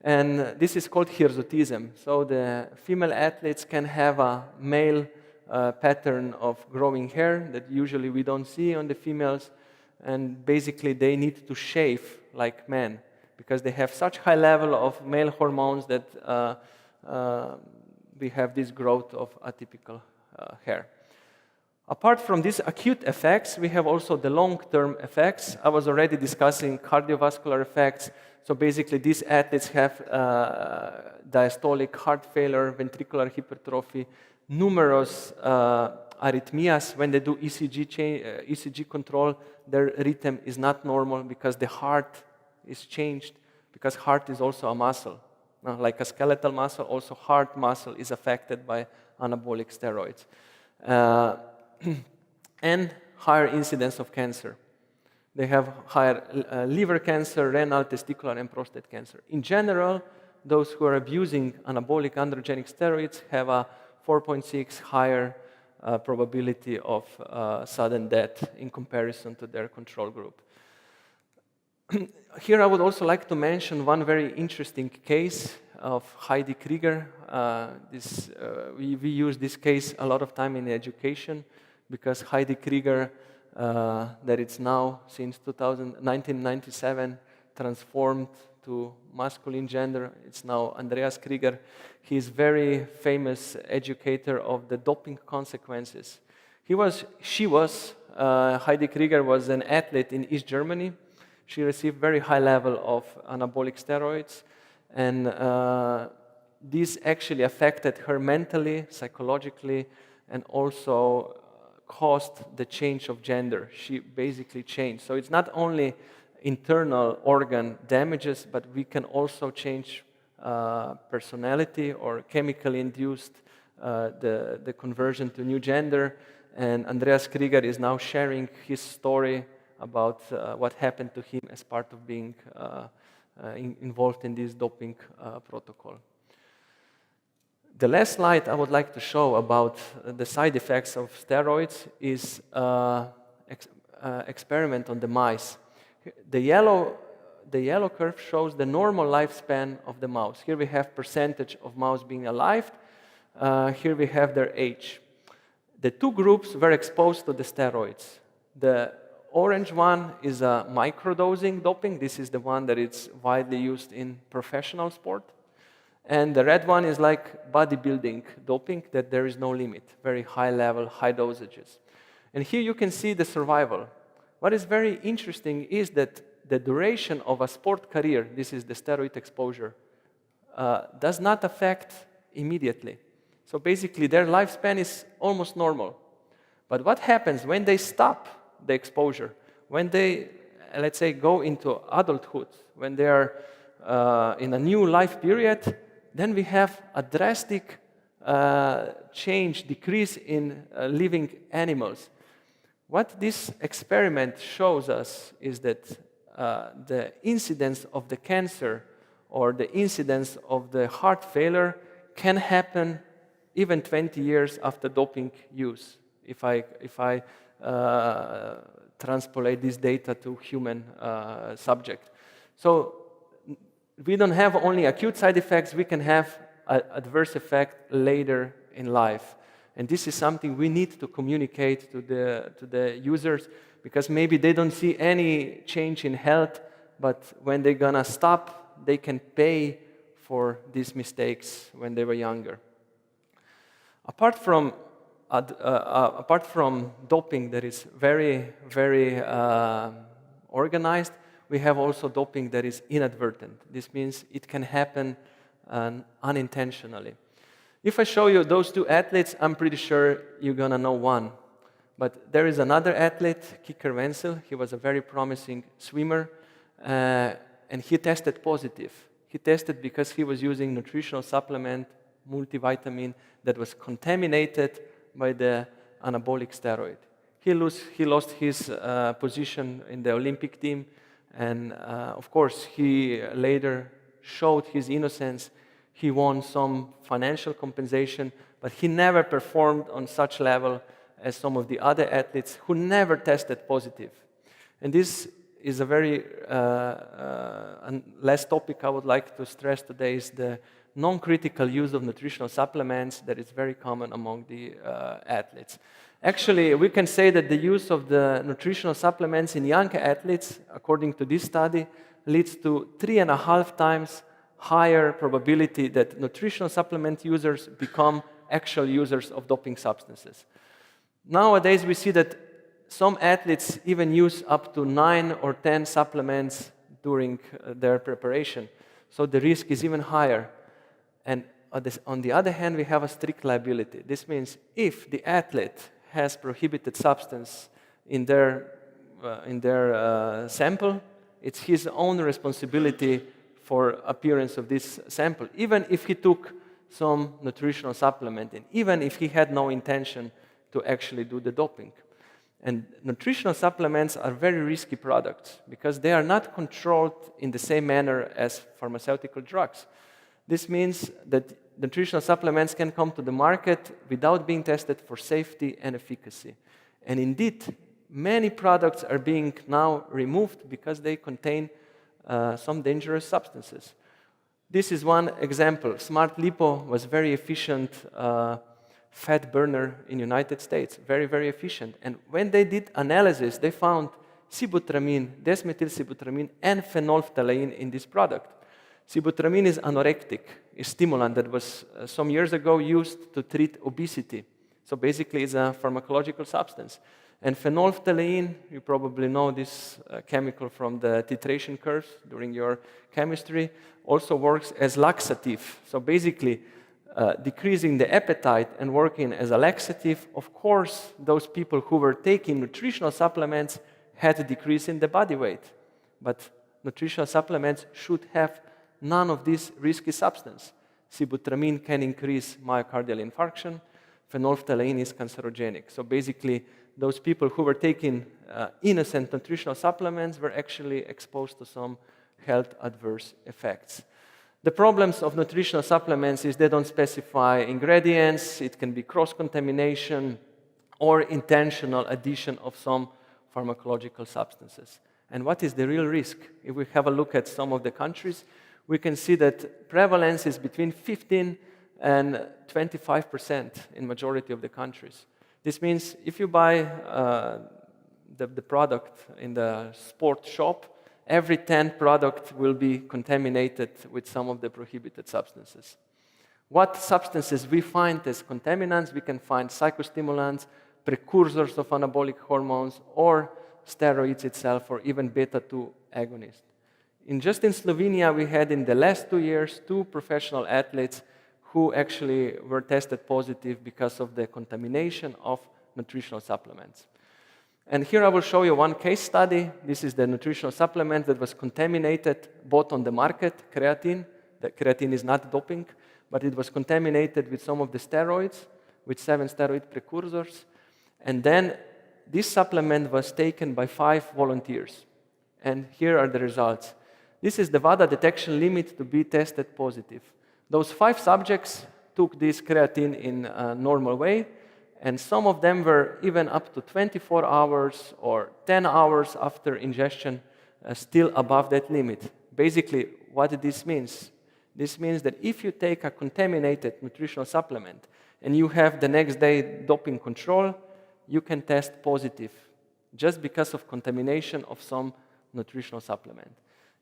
And this is called hirsutism. So the female athletes can have a male pattern of growing hair that usually we don't see on the females. And basically they need to shave like men because they have such high level of male hormones that we have this growth of atypical hair. Apart from these acute effects, we have also the long-term effects. I was already discussing cardiovascular effects. So basically, these athletes have diastolic heart failure, ventricular hypertrophy, numerous arrhythmias. When they do ECG control, their rhythm is not normal because the heart is changed, because heart is also a muscle. Like a skeletal muscle, also heart muscle is affected by anabolic steroids. And higher incidence of cancer. They have higher liver cancer, renal, testicular, and prostate cancer. In general, those who are abusing anabolic androgenic steroids have a 4.6 higher probability of sudden death in comparison to their control group. Here I would also like to mention one very interesting case of Heidi Krieger. We use this case a lot of time in education because Heidi Krieger, that it's now since 1997 transformed to masculine gender. It's now Andreas Krieger. He's very famous educator of the doping consequences. Heidi Krieger was an athlete in East Germany. She received very high level of anabolic steroids, and this actually affected her mentally, psychologically, and also caused the change of gender. She basically changed. So it's not only internal organ damages, but we can also change personality or chemically induced the conversion to new gender. And Andreas Krieger is now sharing his story about what happened to him as part of being involved in this doping protocol. The last slide I would like to show about the side effects of steroids is experiment on the mice. The yellow curve shows the normal lifespan of the mouse. Here we have percentage of mouse being alive. Here we have their age. The two groups were exposed to the steroids. The orange one is a microdosing doping. This is the one that is widely used in professional sport. And the red one is like bodybuilding doping, that there is no limit, very high level, high dosages. And here you can see the survival. What is very interesting is that the duration of a sport career, this is the steroid exposure, does not affect immediately. So basically their lifespan is almost normal. But what happens when they stop the exposure, when they, let's say, go into adulthood, when they are in a new life period, then we have a drastic decrease in living animals. What this experiment shows us is that the incidence of the cancer or the incidence of the heart failure can happen even 20 years after doping use, if I transpolate this data to human subject. So we don't have only acute side effects, we can have an adverse effect later in life. And this is something we need to communicate to the users, because maybe they don't see any change in health, but when they're gonna stop, they can pay for these mistakes when they were younger. Apart from doping that is very, very organized, we have also doping that is inadvertent. This means it can happen unintentionally. If I show you those two athletes, I'm pretty sure you're gonna know one. But there is another athlete, Kicker Wenzel. He was a very promising swimmer, and he tested positive. He tested because he was using nutritional supplement, multivitamin, that was contaminated by the anabolic steroid. He lost his position in the Olympic team, and of course, he later showed his innocence. He won some financial compensation, but he never performed on such level as some of the other athletes who never tested positive. And this is a very last topic I would like to stress today is the non-critical use of nutritional supplements that is very common among the athletes. Actually, we can say that the use of the nutritional supplements in young athletes, according to this study, leads to 3.5 times higher probability that nutritional supplement users become actual users of doping substances. Nowadays, we see that some athletes even use up to 9 or 10 supplements during their preparation. So the risk is even higher. And on the other hand, we have a strict liability. This means if the athlete has prohibited substance in their sample, it's his own responsibility for appearance of this sample, even if he took some nutritional supplement and even if he had no intention to actually do the doping. And nutritional supplements are very risky products because they are not controlled in the same manner as pharmaceutical drugs. This means that nutritional supplements can come to the market without being tested for safety and efficacy. And indeed, many products are being now removed because they contain some dangerous substances. This is one example. Smart Lipo was very efficient fat burner in the United States, very, very efficient. And when they did analysis, they found sibutramine, desmethylsibutramine, and phenolphthalein in this product. Sibutramine is anorectic, a stimulant that was some years ago used to treat obesity. So basically it's a pharmacological substance. And phenolphthalein, you probably know this chemical from the titration curves during your chemistry, also works as laxative. So basically decreasing the appetite and working as a laxative. Of course, those people who were taking nutritional supplements had a decrease in the body weight. But nutritional supplements should have none of these risky substances. Sibutramine can increase myocardial infarction. Phenolphthalein is cancerogenic. So basically, those people who were taking innocent nutritional supplements were actually exposed to some health adverse effects. The problems of nutritional supplements is they don't specify ingredients, it can be cross-contamination or intentional addition of some pharmacological substances. And what is the real risk? If we have a look at some of the countries, we can see that prevalence is between 15 and 25% in majority of the countries. This means if you buy the product in the sport shop, every 10 product will be contaminated with some of the prohibited substances. What substances we find as contaminants? We can find psychostimulants, precursors of anabolic hormones, or steroids itself, or even beta-2 agonists. Just in Slovenia, we had in the last 2 years 2 professional athletes who actually were tested positive because of the contamination of nutritional supplements. And here I will show you one case study. This is the nutritional supplement that was contaminated, bought on the market, creatine. The creatine is not doping, but it was contaminated with some of the steroids, with 7 steroid precursors. And then this supplement was taken by 5 volunteers. And here are the results. This is the WADA detection limit to be tested positive. Those 5 subjects took this creatine in a normal way, and some of them were even up to 24 hours or 10 hours after ingestion still above that limit. Basically, what this means? This means that if you take a contaminated nutritional supplement and you have the next day doping control, you can test positive just because of contamination of some nutritional supplement.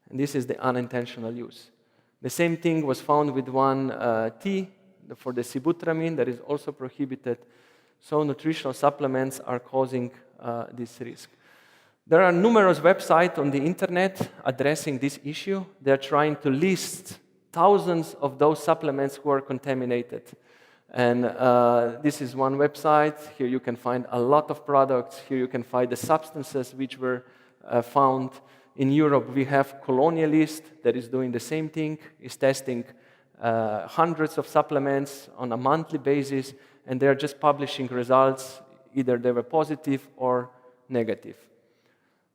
And this is the unintentional use. The same thing was found with one T for the sibutramine that is also prohibited. So nutritional supplements are causing this risk. There are numerous websites on the internet addressing this issue. They're trying to list thousands of those supplements who are contaminated. And this is one website. Here you can find a lot of products. Here you can find the substances which were found. In Europe, we have Colonialist that is doing the same thing, is testing hundreds of supplements on a monthly basis, and they're just publishing results, either they were positive or negative.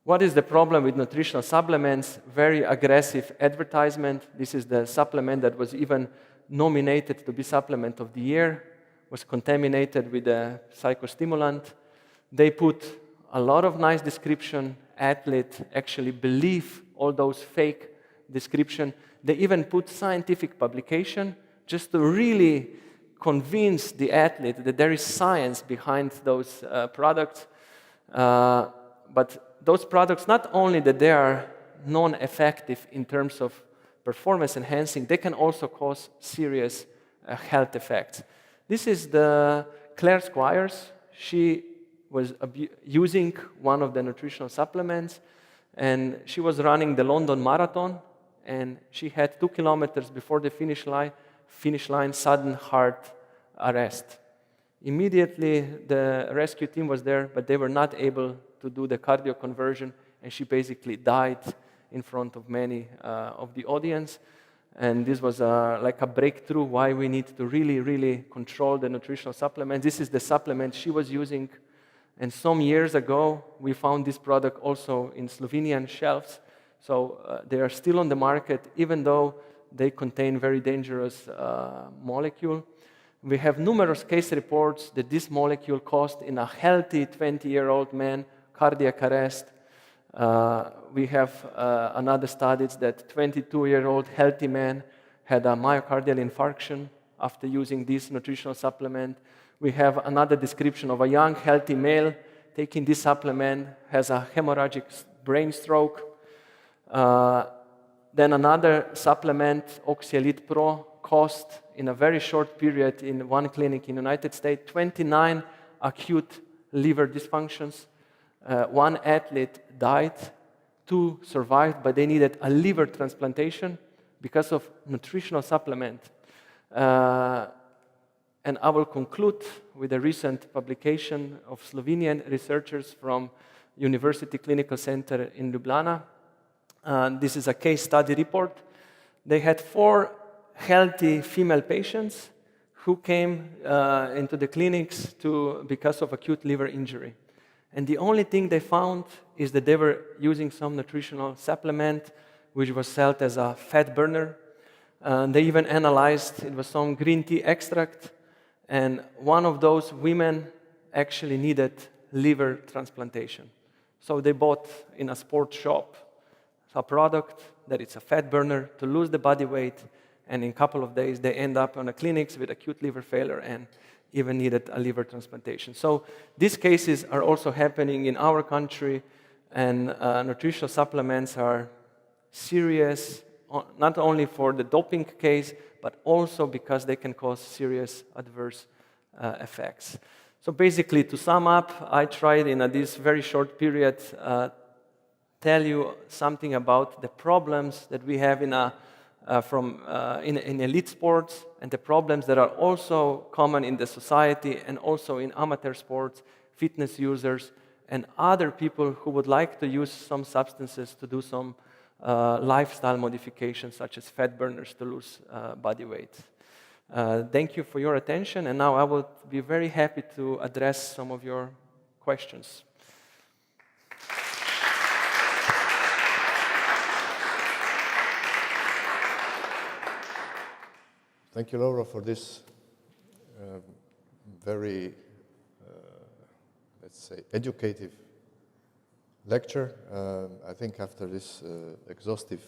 What is the problem with nutritional supplements? Very aggressive advertisement. This is the supplement that was even nominated to be Supplement of the Year, was contaminated with a psychostimulant. They put a lot of nice description. Athlete actually believe all those fake description. They even put scientific publication just to really convince the athlete that there is science behind those products. But those products, not only that they are non-effective in terms of performance enhancing, they can also cause serious health effects. This is the Claire Squires. She was using one of the nutritional supplements, and she was running the London Marathon, and she had 2 kilometers before the finish line, sudden heart arrest. Immediately, the rescue team was there, but they were not able to do the cardio conversion, and she basically died in front of many of the audience. And this was like a breakthrough why we need to really, really control the nutritional supplements. This is the supplement she was using. And some years ago, we found this product also in Slovenian shelves. So they are still on the market, even though they contain very dangerous molecule. We have numerous case reports that this molecule caused in a healthy 20-year-old man cardiac arrest. We have another studies that 22-year-old healthy man had a myocardial infarction after using this nutritional supplement. We have another description of a young healthy male taking this supplement, has a hemorrhagic brain stroke. Then another supplement, Oxyelite Pro, caused in a very short period in one clinic in the United States 29 acute liver dysfunctions. One athlete died, 2 survived, but they needed a liver transplantation because of nutritional supplement. And I will conclude with a recent publication of Slovenian researchers from University Clinical Center in Ljubljana. This is a case study report. They had 4 healthy female patients who came into the clinics because of acute liver injury. And the only thing they found is that they were using some nutritional supplement which was sold as a fat burner. They even analyzed, it was some green tea extract, and one of those women actually needed liver transplantation. So they bought in a sports shop a product that it's a fat burner to lose the body weight, and in a couple of days they end up on a clinics with acute liver failure and even needed a liver transplantation. So these cases are also happening in our country, and nutritional supplements are serious, not only for the doping case, but also because they can cause serious adverse effects. So basically, to sum up, I tried in this very short period tell you something about the problems that we have in elite sports, and the problems that are also common in the society and also in amateur sports, fitness users, and other people who would like to use some substances to do some lifestyle modifications, such as fat burners to lose body weight. Thank you for your attention, and now I will be very happy to address some of your questions. Thank you, Lovro, for this very, let's say, educative lecture. I think after this exhaustive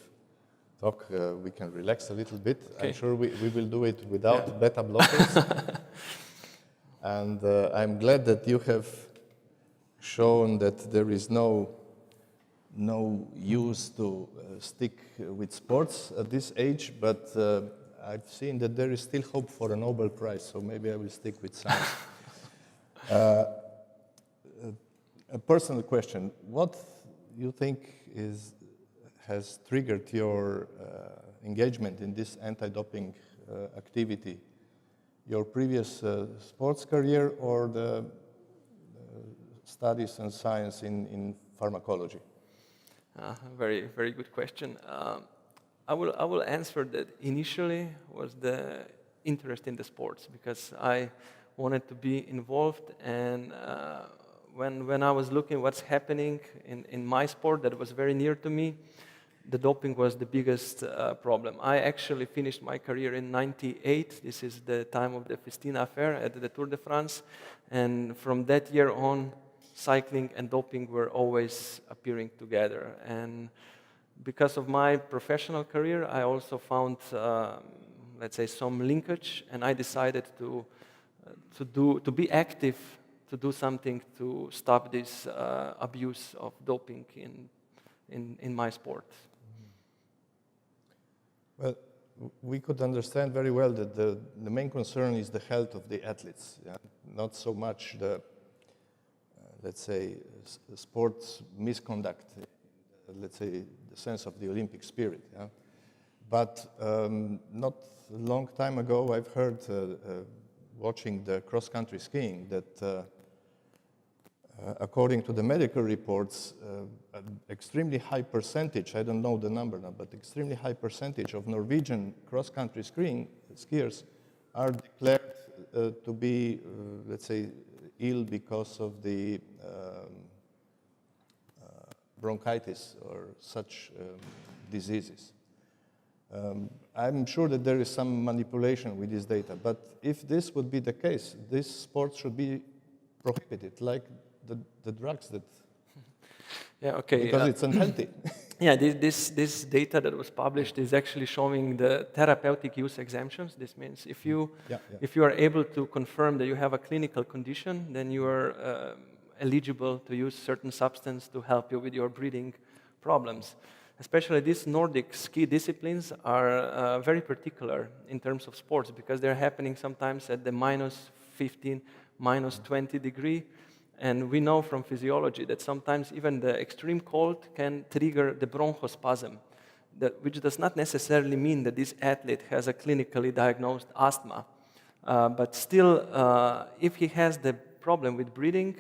talk, we can relax a little bit. Okay. I'm sure we will do it without beta blockers. And I'm glad that you have shown that there is no use to stick with sports at this age, but I've seen that there is still hope for a Nobel Prize, so maybe I will stick with science. A personal question: what you think has triggered your engagement in this anti-doping activity? Your previous sports career or the studies and science in pharmacology? Very, very good question. I will answer that initially was the interest in the sports, because I wanted to be involved, and when I was looking what's happening in my sport that was very near to me, the doping was the biggest problem. I actually finished my career in '98. This is the time of the Festina affair at the Tour de France, and from that year on, cycling and doping were always appearing together. And because of my professional career, I also found, let's say, some linkage, and I decided to be active, to do something to stop this abuse of doping in my sport. Well, we could understand very well that the main concern is the health of the athletes, yeah? Not so much the, let's say, sports misconduct, let's say, the sense of the Olympic spirit. Yeah? But not a long time ago, I've heard, watching the cross-country skiing, that according to the medical reports, an extremely high percentage, I don't know the number now, but extremely high percentage of Norwegian cross-country skiers are declared to be, let's say, ill because of the bronchitis or such diseases. I'm sure that there is some manipulation with this data, but if this would be the case, this sport should be prohibited, like the drugs that, yeah, okay, because it's unhealthy. Yeah, this data that was published is actually showing the therapeutic use exemptions. This means if you are able to confirm that you have a clinical condition, then you are eligible to use certain substance to help you with your breathing problems. Especially these Nordic ski disciplines are very particular in terms of sports because they're happening sometimes at the minus 15, minus 20 degree. And we know from physiology that sometimes even the extreme cold can trigger the bronchospasm, which does not necessarily mean that this athlete has a clinically diagnosed asthma. But still, if he has the problem with breathing,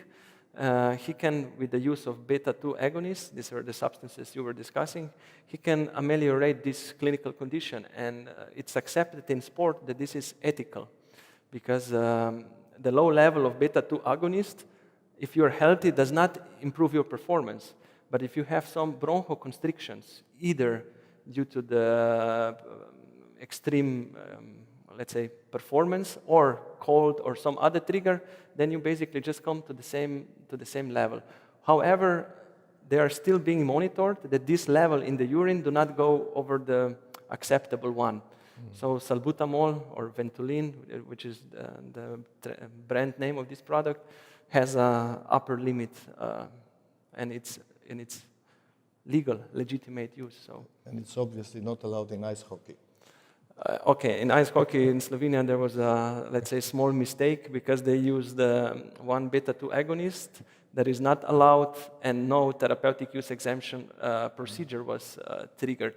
he can, with the use of beta-2 agonists, these are the substances you were discussing, he can ameliorate this clinical condition. And it's accepted in sport that this is ethical because the low level of beta-2 agonist, if you're healthy, does not improve your performance. But if you have some bronchoconstrictions, either due to the extreme, let's say, performance or cold or some other trigger, then you basically just come to the same level. However, they are still being monitored that this level in the urine do not go over the acceptable one. So salbutamol or Ventolin, which is the brand name of this product, has an upper limit, and it's legal, legitimate use. So. And it's obviously not allowed in ice hockey. Okay, in ice hockey in Slovenia there was a, let's say, small mistake because they used one beta-2 agonist that is not allowed and no therapeutic use exemption procedure was triggered.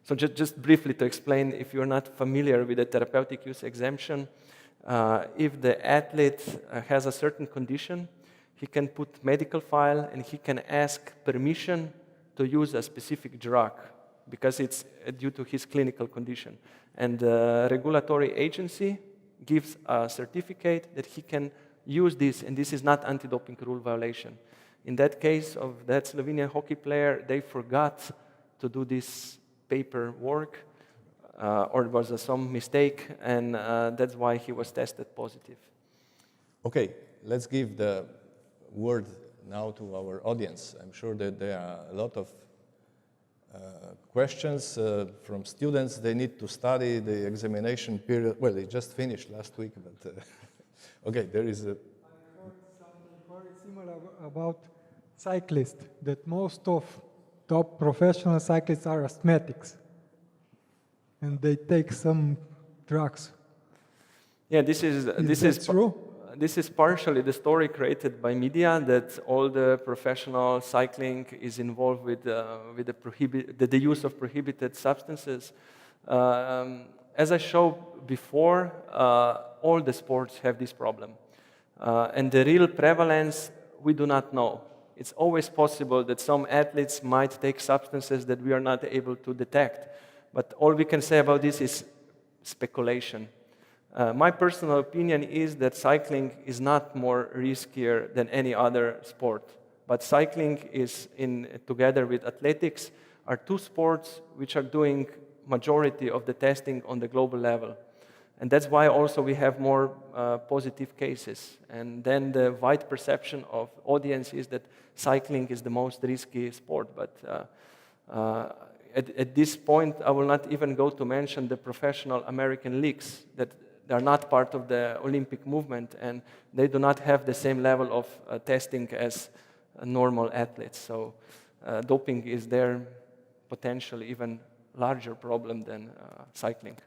So just briefly to explain, if you're not familiar with the therapeutic use exemption, if the athlete has a certain condition, he can put medical file and he can ask permission to use a specific drug because it's due to his clinical condition. And the regulatory agency gives a certificate that he can use this, and this is not anti-doping rule violation. In that case of that Slovenian hockey player, they forgot to do this paperwork, or it was some mistake, and that's why he was tested positive. Okay, let's give the word now to our audience. I'm sure that there are a lot of questions from students. They need to study the examination period. Well, they just finished last week, but okay, there is a... I heard something very similar about cyclists, that most of top professional cyclists are asthmatics, and they take some drugs. Yeah, this is true. This is partially the story created by media that all the professional cycling is involved with the use of prohibited substances. As I showed before, all the sports have this problem, and the real prevalence we do not know. It's always possible that some athletes might take substances that we are not able to detect, but all we can say about this is speculation. My personal opinion is that cycling is not more riskier than any other sport, but cycling is, together with athletics, are two sports which are doing majority of the testing on the global level. And that's why also we have more positive cases. And then the wide perception of audience is that cycling is the most risky sport. But at this point, I will not even go to mention the professional American leagues that they are not part of the Olympic movement, and they do not have the same level of testing as normal athletes. So doping is their potentially even larger problem than cycling.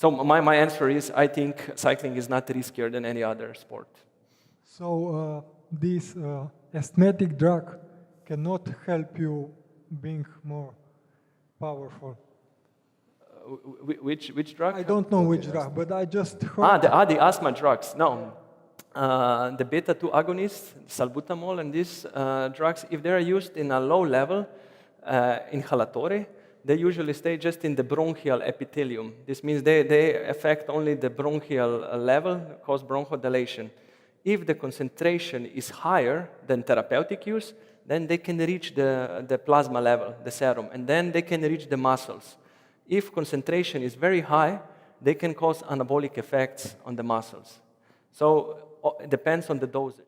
So my answer is, I think cycling is not riskier than any other sport. So this aesthetic drug cannot help you being more powerful. Which drug? I don't know which drug, but I just heard. The asthma drugs. No. The beta-2 agonists, salbutamol, and these drugs, if they are used in a low level, inhalatory, they usually stay just in the bronchial epithelium. This means they affect only the bronchial level, cause bronchodilation. If the concentration is higher than therapeutic use, then they can reach the plasma level, the serum, and then they can reach the muscles. If concentration is very high, they can cause anabolic effects on the muscles. So it depends on the dosage.